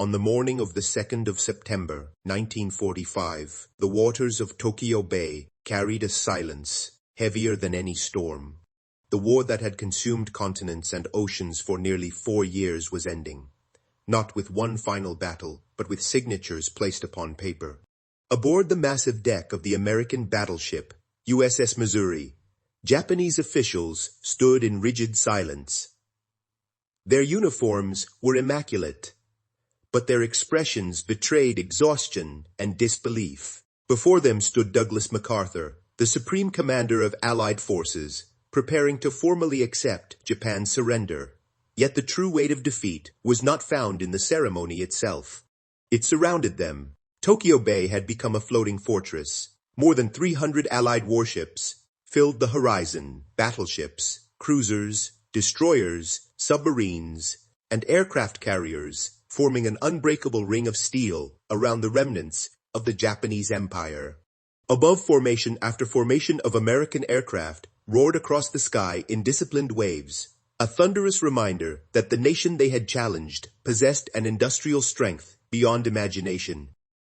On the morning of the 2nd of September, 1945, the waters of Tokyo Bay carried a silence heavier than any storm. The war that had consumed continents and oceans for nearly 4 years was ending, not with one final battle, but with signatures placed upon paper. Aboard the massive deck of the American battleship, USS Missouri, Japanese officials stood in rigid silence. Their uniforms were immaculate, but their expressions betrayed exhaustion and disbelief. Before them stood Douglas MacArthur, the Supreme Commander of Allied forces, preparing to formally accept Japan's surrender. Yet the true weight of defeat was not found in the ceremony itself. It surrounded them. Tokyo Bay had become a floating fortress. More than 300 Allied warships filled the horizon. Battleships, cruisers, destroyers, submarines, and aircraft carriers, forming an unbreakable ring of steel around the remnants of the Japanese Empire. Above, formation after formation of American aircraft roared across the sky in disciplined waves, a thunderous reminder that the nation they had challenged possessed an industrial strength beyond imagination.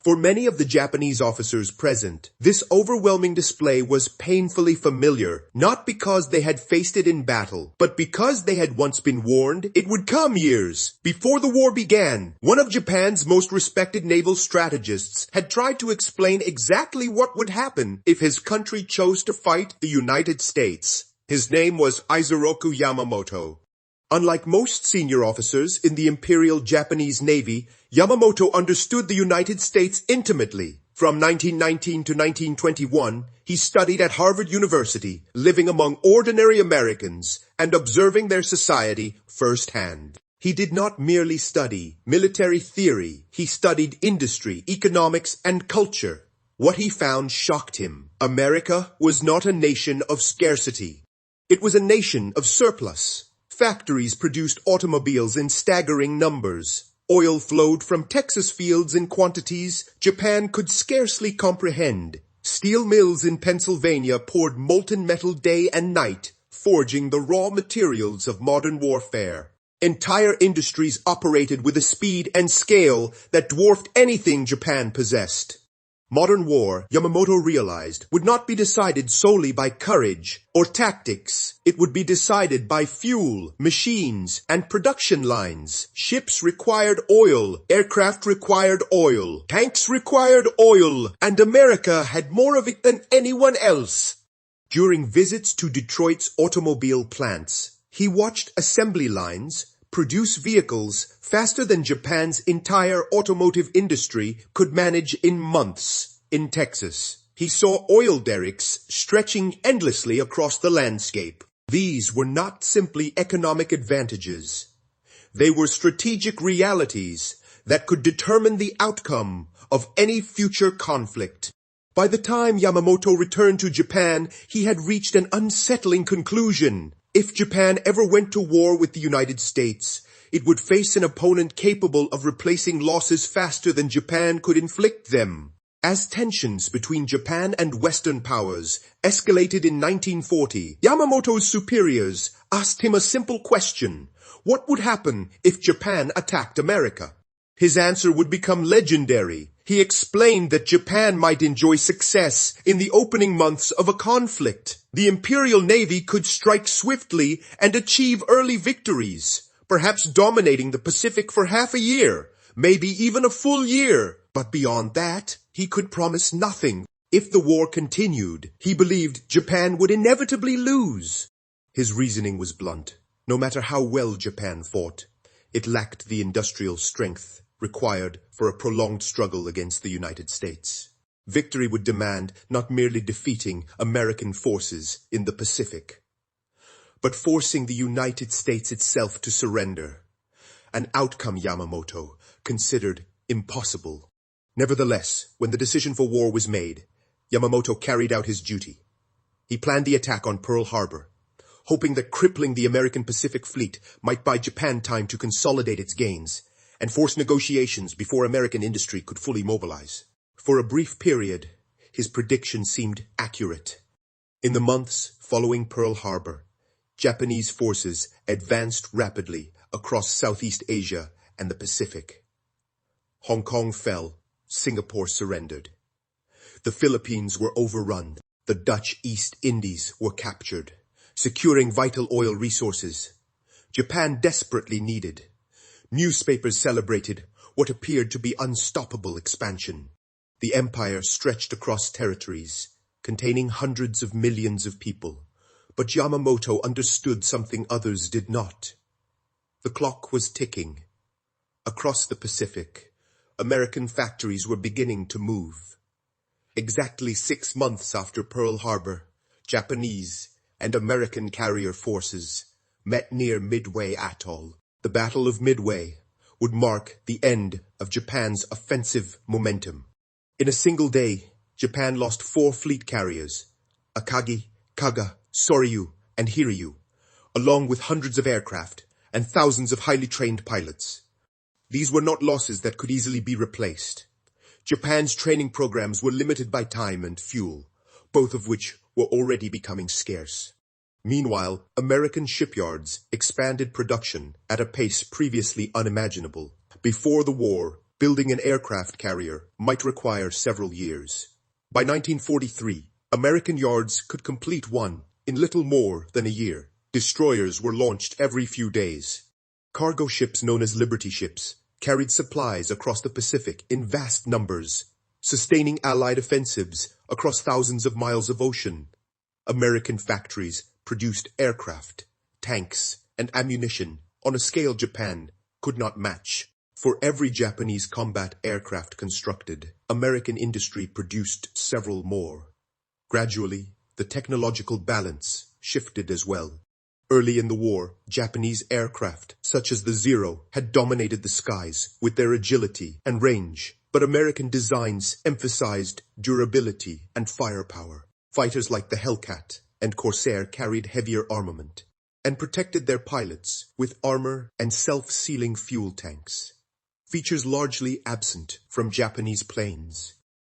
For many of the Japanese officers present, this overwhelming display was painfully familiar, not because they had faced it in battle, but because they had once been warned it would come years before the war began. One of Japan's most respected naval strategists had tried to explain exactly what would happen if his country chose to fight the United States. His name was Isoroku Yamamoto. Unlike most senior officers in the Imperial Japanese Navy, Yamamoto understood the United States intimately. From 1919 to 1921, he studied at Harvard University, living among ordinary Americans and observing their society firsthand. He did not merely study military theory, he studied industry, economics, and culture. What he found shocked him. America was not a nation of scarcity. It was a nation of surplus. Factories produced automobiles in staggering numbers. Oil flowed from Texas fields in quantities Japan could scarcely comprehend. Steel mills in Pennsylvania poured molten metal day and night, forging the raw materials of modern warfare. Entire industries operated with a speed and scale that dwarfed anything Japan possessed. Modern war, Yamamoto realized, would not be decided solely by courage or tactics. It would be decided by fuel, machines, and production lines. Ships required oil, aircraft required oil, tanks required oil, and America had more of it than anyone else. During visits to Detroit's automobile plants, he watched assembly lines produce vehicles faster than Japan's entire automotive industry could manage in months. In Texas, he saw oil derricks stretching endlessly across the landscape. These were not simply economic advantages. They were strategic realities that could determine the outcome of any future conflict. By the time Yamamoto returned to Japan, he had reached an unsettling conclusion. If Japan ever went to war with the United States, it would face an opponent capable of replacing losses faster than Japan could inflict them. As tensions between Japan and Western powers escalated in 1940, Yamamoto's superiors asked him a simple question: what would happen if Japan attacked America? His answer would become legendary. He explained that Japan might enjoy success in the opening months of a conflict. The Imperial Navy could strike swiftly and achieve early victories, perhaps dominating the Pacific for half a year, maybe even a full year. But beyond that, he could promise nothing. If the war continued, he believed Japan would inevitably lose. His reasoning was blunt. No matter how well Japan fought, it lacked the industrial strength required for a prolonged struggle against the United States. Victory would demand not merely defeating American forces in the Pacific, but forcing the United States itself to surrender, an outcome Yamamoto considered impossible. Nevertheless, when the decision for war was made, Yamamoto carried out his duty. He planned the attack on Pearl Harbor, hoping that crippling the American Pacific Fleet might buy Japan time to consolidate its gains and force negotiations before American industry could fully mobilize. For a brief period, his prediction seemed accurate. In the months following Pearl Harbor, Japanese forces advanced rapidly across Southeast Asia and the Pacific. Hong Kong fell. Singapore surrendered. The Philippines were overrun. The Dutch East Indies were captured, securing vital oil resources Japan desperately needed. Newspapers celebrated what appeared to be unstoppable expansion. The empire stretched across territories, containing hundreds of millions of people. But Yamamoto understood something others did not. The clock was ticking. Across the Pacific, American factories were beginning to move. Exactly 6 months after Pearl Harbor, Japanese and American carrier forces met near Midway Atoll. The Battle of Midway would mark the end of Japan's offensive momentum. In a single day, Japan lost 4 fleet carriers, Akagi, Kaga, Soryu, and Hiryu, along with hundreds of aircraft and thousands of highly trained pilots. These were not losses that could easily be replaced. Japan's training programs were limited by time and fuel, both of which were already becoming scarce. Meanwhile, American shipyards expanded production at a pace previously unimaginable. Before the war, building an aircraft carrier might require several years. By 1943, American yards could complete one in little more than a year. Destroyers were launched every few days. Cargo ships known as Liberty ships carried supplies across the Pacific in vast numbers, sustaining Allied offensives across thousands of miles of ocean. American factories produced aircraft, tanks, and ammunition on a scale Japan could not match. For every Japanese combat aircraft constructed, American industry produced several more. Gradually, the technological balance shifted as well. Early in the war, Japanese aircraft, such as the Zero, had dominated the skies with their agility and range, but American designs emphasized durability and firepower. Fighters like the Hellcat and Corsair carried heavier armament and protected their pilots with armor and self-sealing fuel tanks, features largely absent from Japanese planes.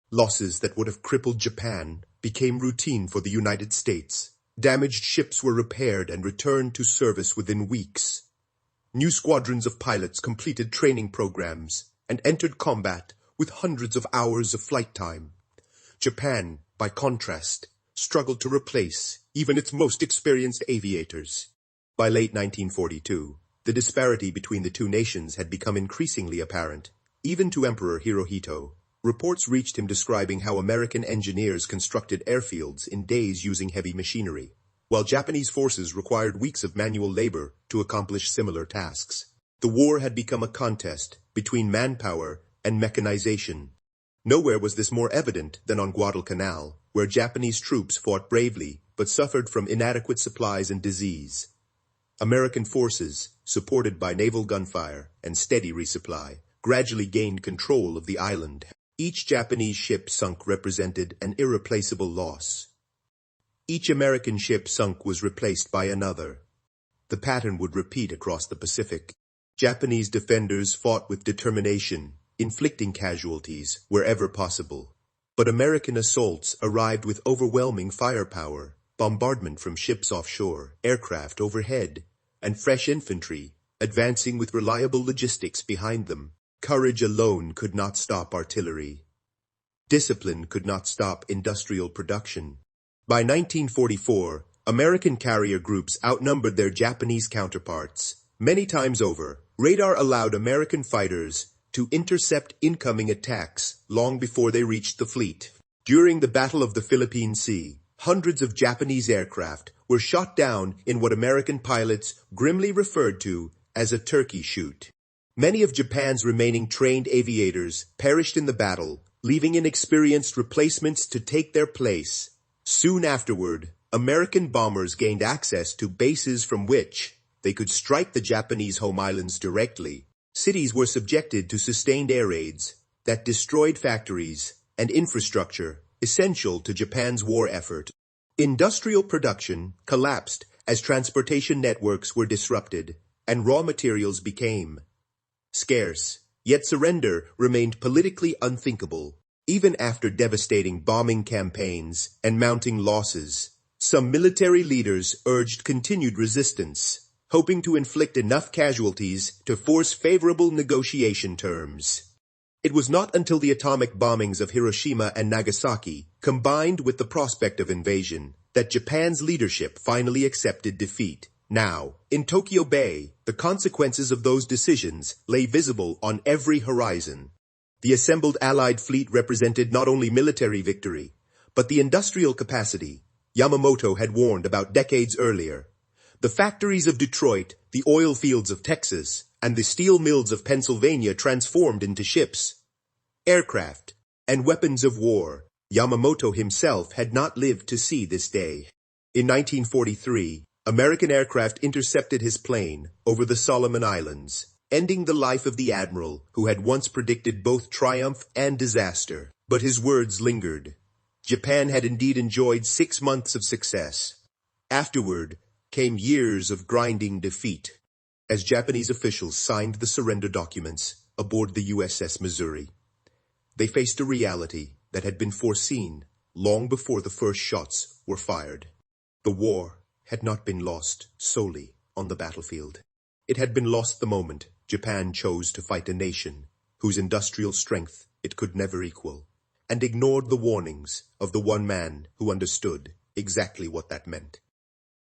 Losses that would have crippled Japan became routine for the United States. Damaged ships were repaired and returned to service within weeks. New squadrons of pilots completed training programs and entered combat with hundreds of hours of flight time. Japan, by contrast, struggled to replace even its most experienced aviators. By late 1942, the disparity between the two nations had become increasingly apparent, even to Emperor Hirohito. Reports reached him describing how American engineers constructed airfields in days using heavy machinery, while Japanese forces required weeks of manual labor to accomplish similar tasks. The war had become a contest between manpower and mechanization. Nowhere was this more evident than on Guadalcanal, where Japanese troops fought bravely but suffered from inadequate supplies and disease. American forces, supported by naval gunfire and steady resupply, gradually gained control of the island. Each Japanese ship sunk represented an irreplaceable loss. Each American ship sunk was replaced by another. The pattern would repeat across the Pacific. Japanese defenders fought with determination, inflicting casualties wherever possible. But American assaults arrived with overwhelming firepower, bombardment from ships offshore, aircraft overhead, and fresh infantry, advancing with reliable logistics behind them. Courage alone could not stop artillery. Discipline could not stop industrial production. By 1944, American carrier groups outnumbered their Japanese counterparts. Many times over, radar allowed American fighters to intercept incoming attacks long before they reached the fleet. During the Battle of the Philippine Sea, hundreds of Japanese aircraft were shot down in what American pilots grimly referred to as a turkey shoot. Many of Japan's remaining trained aviators perished in the battle, leaving inexperienced replacements to take their place. Soon afterward, American bombers gained access to bases from which they could strike the Japanese home islands directly. Cities were subjected to sustained air raids that destroyed factories and infrastructure essential to Japan's war effort. Industrial production collapsed as transportation networks were disrupted and raw materials became scarce, yet surrender remained politically unthinkable. Even after devastating bombing campaigns and mounting losses, some military leaders urged continued resistance, hoping to inflict enough casualties to force favorable negotiation terms. It was not until the atomic bombings of Hiroshima and Nagasaki, combined with the prospect of invasion, that Japan's leadership finally accepted defeat. Now, in Tokyo Bay, the consequences of those decisions lay visible on every horizon. The assembled Allied fleet represented not only military victory, but the industrial capacity Yamamoto had warned about decades earlier. The factories of Detroit, the oil fields of Texas, and the steel mills of Pennsylvania transformed into ships, aircraft, and weapons of war. Yamamoto himself had not lived to see this day. In 1943, American aircraft intercepted his plane over the Solomon Islands, ending the life of the admiral who had once predicted both triumph and disaster. But his words lingered. Japan had indeed enjoyed 6 months of success. Afterward came years of grinding defeat, as Japanese officials signed the surrender documents aboard the USS Missouri. They faced a reality that had been foreseen long before the first shots were fired. The war had not been lost solely on the battlefield. It had been lost the moment Japan chose to fight a nation whose industrial strength it could never equal, and ignored the warnings of the one man who understood exactly what that meant.